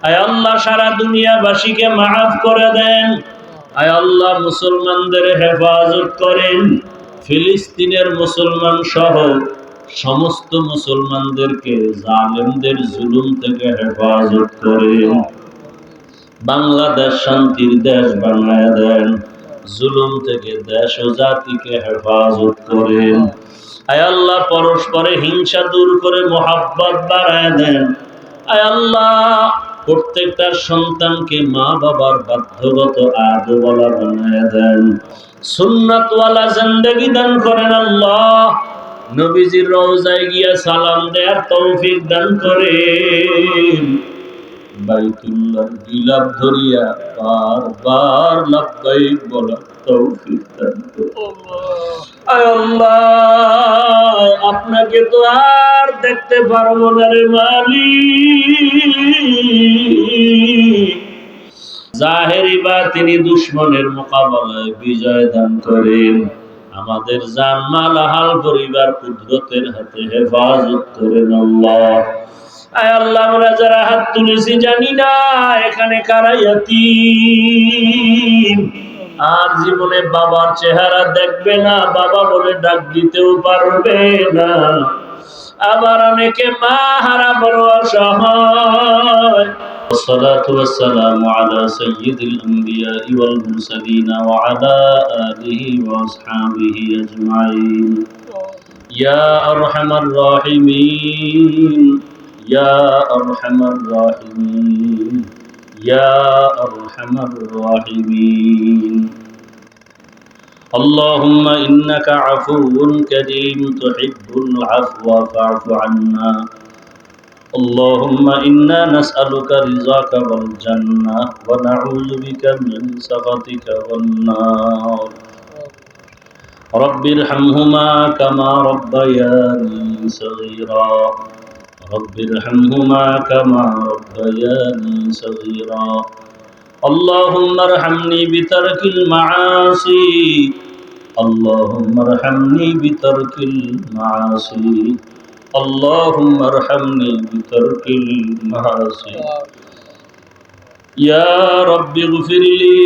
আয় আল্লাহ সারা দুনিয়াবাসীকে মাফ করে দেন। আয় আল্লাহ মুসলমানদের হেফাজত করেন। ফিলিস্তিনের মুসলমান সহ সমস্ত মুসলমানদেরকে জালেমদের জুলুম থেকে হেফাজত করেন। বাংলাদেশ শান্তির দেশ বানায় দেন। জুলুম থেকে দেশ ও জাতিকে হেফাজত করেন। আয় আল্লাহ পরস্পরে হিংসা দূর করে মোহাব্বত বাড়ায় দেন। আয় আল্লাহ প্রত্যেকটা সন্তানকে মা বাবার বাধ্যগত আদওয়ালা বানায় দেন। সুন্নাতওয়ালা জিন্দেগি দান করেন আল্লাহ। নবীজির রওজায় গিয়া সালাম দেওয়ার তৌফিক দান করেন। বাইতুল্লাহর গিলাফ ধরিয়া বারবার লাব্বাইক বলার তৌফিক দান করুন। আয় আল্লাহ আপনাকে তো আর দেখতে পারবো না রে মালিক। জাহেরি বাতিনি দুশমনের মোকাবেলায় বিজয় দান করেন। আমাদের জান মাল হাল পরিবার কুদরতের হাতে হেফাজত করেন আল্লাহ। আয় আল্লাহ আমরা যারা হাত তুলেছি জানি না এখানে কারা ইয়াতীম, আর জীবনে বাবার চেহারা দেখবে না, বাবা বলে ডাক দিতেও পারবে না। আবার অনেকে মা হারা বড় অসহায়। والصلاة والسلام على سيد الأنبياء والمرسلين وعلى آله وأصحابه أجمعين يا أرحم الراحمين يا أرحم الراحمين يا أرحم الراحمين اللهم إنك عفو كريم تحب العفو فاعف عنا اللهم إنا نسألك رضاك والجنة ونعوذ بك من سخطك والنار رب ارحمهما كما ربياني صغيرا رب ارحمهما كما ربياني صغيرا اللهم ارحمني بترك المعاصي اللهم ارحمني بترك المعاصي اللهم ارحمني بترك المعاصي يا رب اغفر لي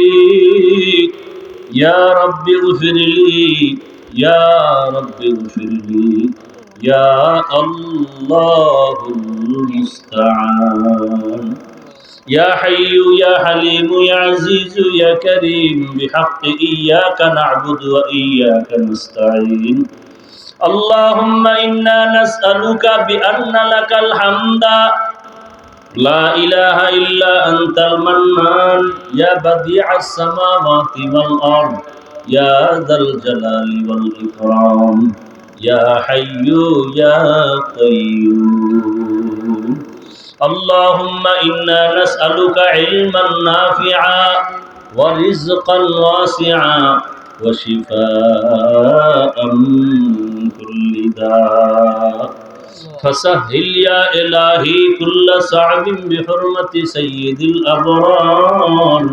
يا رب اغفر لي يا رب اغفر لي يا الله المستعان يا حي يا حليم يا عزيز يا كريم بحق إياك نعبد وإياك نستعين اللهم إنا نسألك بأن لك الحمد لا إله إلا أنت المنان يا بديع السماوات والأرض يا ذا الجلال والإكرام يا حي يا قيوم اللهم إنا نسألك علما نافعا ورزقا واسعا وشفاء من كل داء فسهل يا إلهي كل صعب بحرمة سيد الأبرار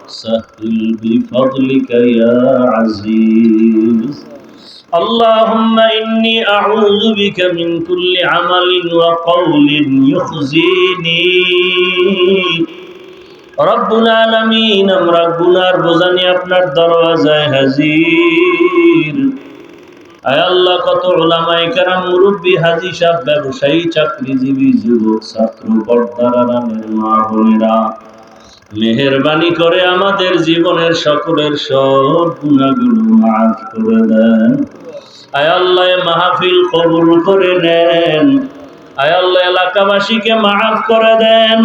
سهل بفضلك يا عزيز اللهم إني أعوذ بك من كل عمل وقول يخزيني রব্বুল আলামিন আমরা গুনার বোঝা নিয়ে আপনার দরওয়াজায় হাজির। আয় আল্লাহ কত উলামায়ে কেরাম, মুরব্বী, হাজী সাহেব, ব্যবসায়ী, চাকরিজীবী, যুবক, ছাত্র, পর্দার আড়ালের মা বোনেরা, মেহেরবানি করে আমাদের জীবনের সকলের সব গুনাহগুলো মাফ করে দেন। আয় আল্লাহ মাহফিল কবুল করে নেন। আয় আল্লাহ এলাকাবাসীকে মাফ করে দেন।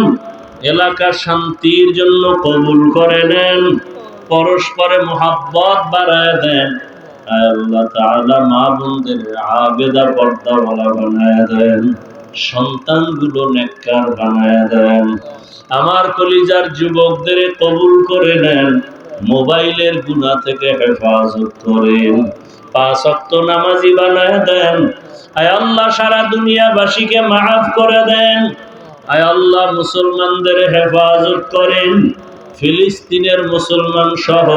এলাকার শান্তির জন্য কবুল করে নেন। পরস্পরে মুহাব্বত বাড়ায় দেন। আল্লাহ তাআলা মা বোনদের আবেদা পর্দাওয়ালা বানায় দেন। সন্তানগুলো নেককার বানায় দেন। আমার কলিজার যুবকদের কবুল করে নেন। মোবাইলের গুনাহ থেকে হেফাজত করেন। 5 ওয়াক্ত নামাজি বানায় দেন। আয় আল্লাহ সারা দুনিয়াবাসীকে মাফ করে দেন। আয় আল্লাহ মুসলমানদের হেফাজত করেন। ফিলিস্তিনের মুসলমান সহ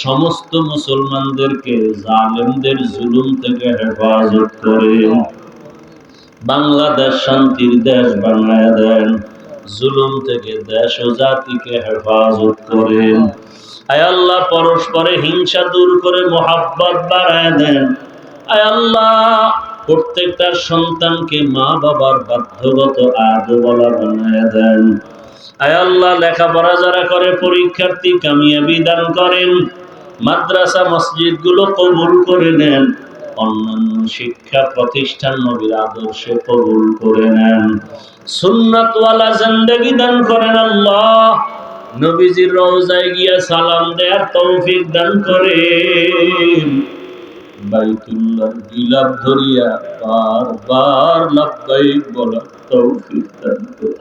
সমস্ত মুসলমানদেরকে জালেমদের জুলুম থেকে হেফাজত করেন। বাংলাদেশ শান্তির দেশ বানায় দেন। জুলুম থেকে দেশ ও জাতিকে হেফাজত করেন। আয় আল্লাহ পরস্পরে হিংসা দূর করে মোহাব্বত বাড়ায় দেন। আয় আল্লাহ প্রত্যেকটা সন্তানকে মা বাবার বাধ্যগত আদওয়ালা বানায় দেন। আয় আল্লাহ লেখাপড়া যারা করে পরীক্ষার্থী কামিয়াবি দান করেন। মাদ্রাসা মসজিদ গুলো কবুল করে নেন। অন্যান্য শিক্ষা প্রতিষ্ঠান নবীর আদর্শে কবুল করে নেন। সুন্নাতওয়ালা জিন্দেগি দান করেন আল্লাহ। নবীজির রওজায় গিয়া সালাম দেওয়ার তৌফিক দান করেন। বাইতুল্লাহর গিলাফ ধরিয়া বারবার লাব্বাইক বলার তৌফিক দান করেন।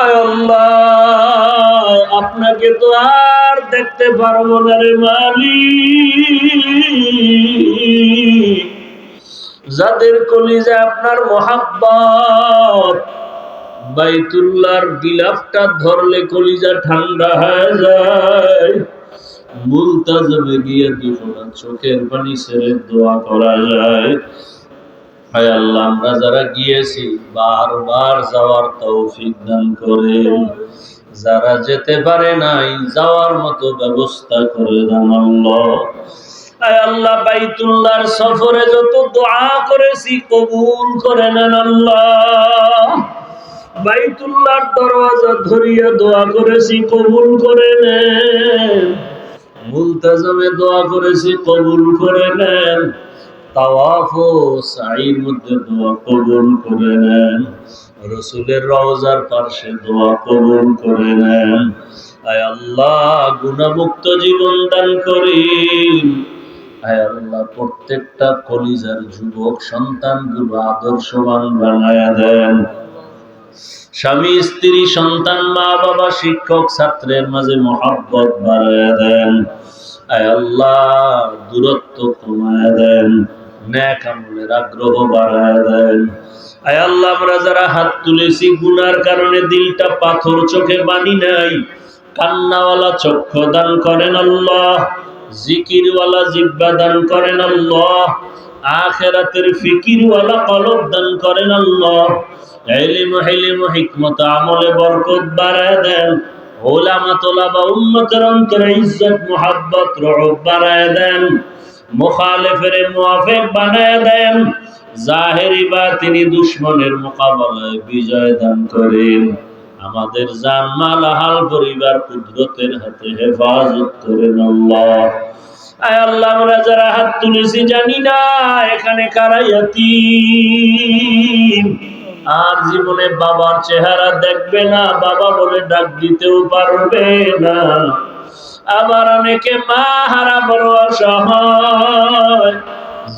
আয় আল্লাহ আপনাকে তো আর দেখতে পারবো না রে মালিক। যাদের কলিজা আপনার মোহাব্বত, বাইতুল্লাহর গিলাফটা ধরলে কলিজা ঠান্ডা হয়ে যায়। মুলতাজমে গিয়ে দুফোঁটা চোখের পানি ছেড়ে দোয়া করা যায়। হায় আল্লাহ আমরা যারা গিয়েছি বারবার যাওয়ার তৌফিক দান করেন। যারা যেতে পারে নাই যাওয়ার মতো ব্যবস্থা করে দেন আল্লাহ। আয় আল্লাহ বাইতুল্লাহর সফরে যত দোয়া করেছি কবুল করে নেন আল্লাহ। বাইতুল্লাহর দরওয়াজা ধরিয়া দোয়া করেছি কবুল করে নেন। মুলতাজমে দোয়া করেছি কবুল করে নেন। তাওয়াফ ও সাঈর মধ্যে দোয়া কবুল করে নেন। রাসূলের রওজার পাশে দোয়া কবুল করে নেন। আয় আল্লাহ গুনাহমুক্ত জীবন দান করেন। আয় আল্লাহ প্রত্যেকটা কলিজার যুবক সন্তানগুলো আদর্শবান বানায়া দেন। স্বামী স্ত্রী সন্তান মা বাবা শিক্ষক ছাত্রের মাঝে মহব্বত বাড়ায়া দেন। আয় আল্লাহ দূরত্ব কমায়া দেন। নেক আমলের আগ্রহ বাড়ায়া দেন। আয় আল্লাহ আমরা যারা হাত তুলেছি গুনার কারণে দিলটা পাথর চোখে বানি নাই, কান্নাওয়ালা চক্ষু দান করেন আল্লাহ। জিকিরওয়ালা জিহ্বা দান করেন আল্লাহ। আখিরাতের ফিকিরওয়ালা কলব দান করেন আল্লাহ। ইলম হিলম হিকমত আমলে বরকত বাড়ায় দেন। উলামা তোলাবা উম্মতের অন্তরে ইজ্জত মুহাব্বত রহব বাড়ায় দেন। মুখালিফের মুওয়াফিক বানায় দেন। জাহেরি বাতিনি দুশমনের মোকাবেলায় বিজয় দান করেন। আমাদের জান মাল হাল পরিবার কুদরতের হাতে হেফাজত করেন আল্লাহ। আয় আল্লাহ আমরা যারা হাত তুলেছি জানি না এখানে কারা ইয়াতীম, আর জীবনে বাবার চেহারা দেখবে না, বাবা বলে ডাক দিতেও পারবে না। আবার অনেকে মা হারা বড় অসহায়,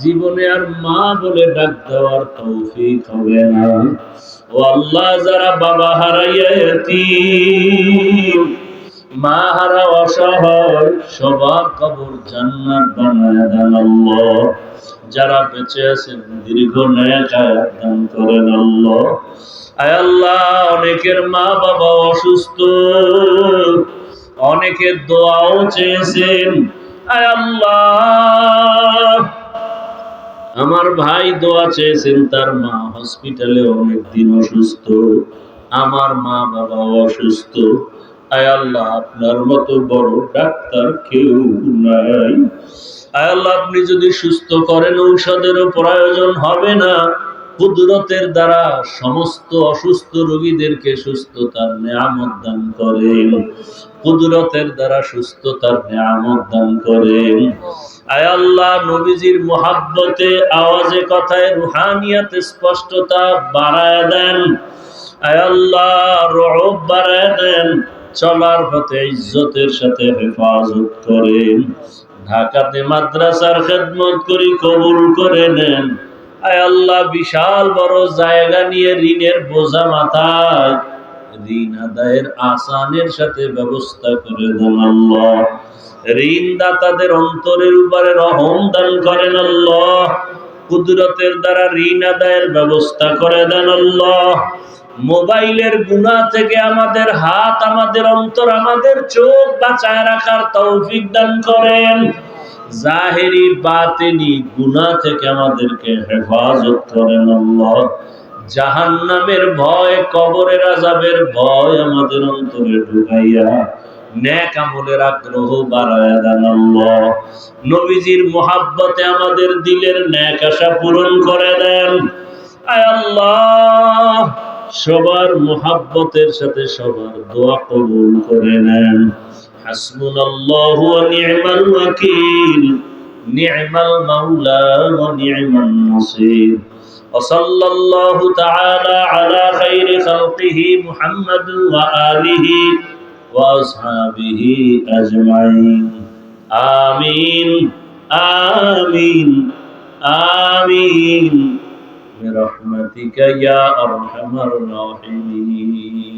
জীবনে আর মা বলে ডাক দেওয়ার তৌফিক হবে না। ও আল্লাহ যারা বাবা হারাইয়া ইয়াতীম, মা হারা অসহায়, সবার কবর জান্নাত বানায় দেন আল্লাহ। যারা বেঁচে আছেন দীর্ঘ নেক হায়াত দান করেন আল্লাহ। আয় আল্লাহ অনেকের মা বাবা অসুস্থ, অনেকের দোয়াও চেয়েছেন। আয় আল্লাহ আমার ভাই দোয়া চেয়েছেন, তার মা হসপিটালে অনেকদিন অসুস্থ, আমার মা বাবা অসুস্থ। আয় আল্লাহ আপনার মতো বড় ডাক্তার কেউ নাই। আয় আল্লাহ আপনি যদি সুস্থ করেন ঔষধেরও প্রয়োজন হবে না। কুদরতের দ্বারা সমস্ত অসুস্থ রোগীদেরকে সুস্থতার নেয়ামত দান করেন। কুদরতের দ্বারা সুস্থতার নেয়ামত দান করেন। আয় আল্লাহ নবীজির মুহাব্বতে আওয়াজে কথায় রুহানিয়াতে স্পষ্টতা বাড়ায় দেন। আয় আল্লাহ রহব বাড়ায় দেন। চলার পথে ইজ্জতের সাথে হেফাজত করেন। ঢাকাতে মাদ্রাসার খেদমত করি কবুল করে নেন। আয় আল্লাহ বিশাল বড় জায়গা নিয়ে ঋণের বোঝা মাথায়, ঋণ আদায়ের আসানের সাথে ব্যবস্থা করে দেন আল্লাহ। ঋণ দাতাদের অন্তরের উপরে রহম দান করেন আল্লাহ। কুদরতের দ্বারা ঋণ আদায়ের ব্যবস্থা করে দেন আল্লাহ। মোবাইলের গুনাহ থেকে আমাদের হাত, আমাদের অন্তর, আমাদের চোখ বাঁচায় রাখার তৌফিক দান করেন। জাহেরি বাতিনি গুনাহ থেকে আমাদেরকে হেফাজত করেন আল্লাহ। জাহান্নামের ভয়, কবরের আযাবের ভয় আমাদের অন্তরে ঢুকাইয়া নেক আমলের আগ্রহ বাড়ায়া দেন আল্লাহ। নবীজির মুহাব্বতে আমাদের দিলের নেক আশা পূরণ করে দেন। আয় আল্লাহ, সবার মুহাব্বতের সাথে সবার দোয়া কবুল করে নেন। হাসবুনাল্লাহু ওয়া নি'মাল ওয়াকিল, নি'মাল মাওলা ওয়া নি'মান নাসির। وصلى الله تعالى على خير خلقه محمد وآله وأصحابه أجمعين آمين آمين آمين برحمتك يا أرحم الراحمين.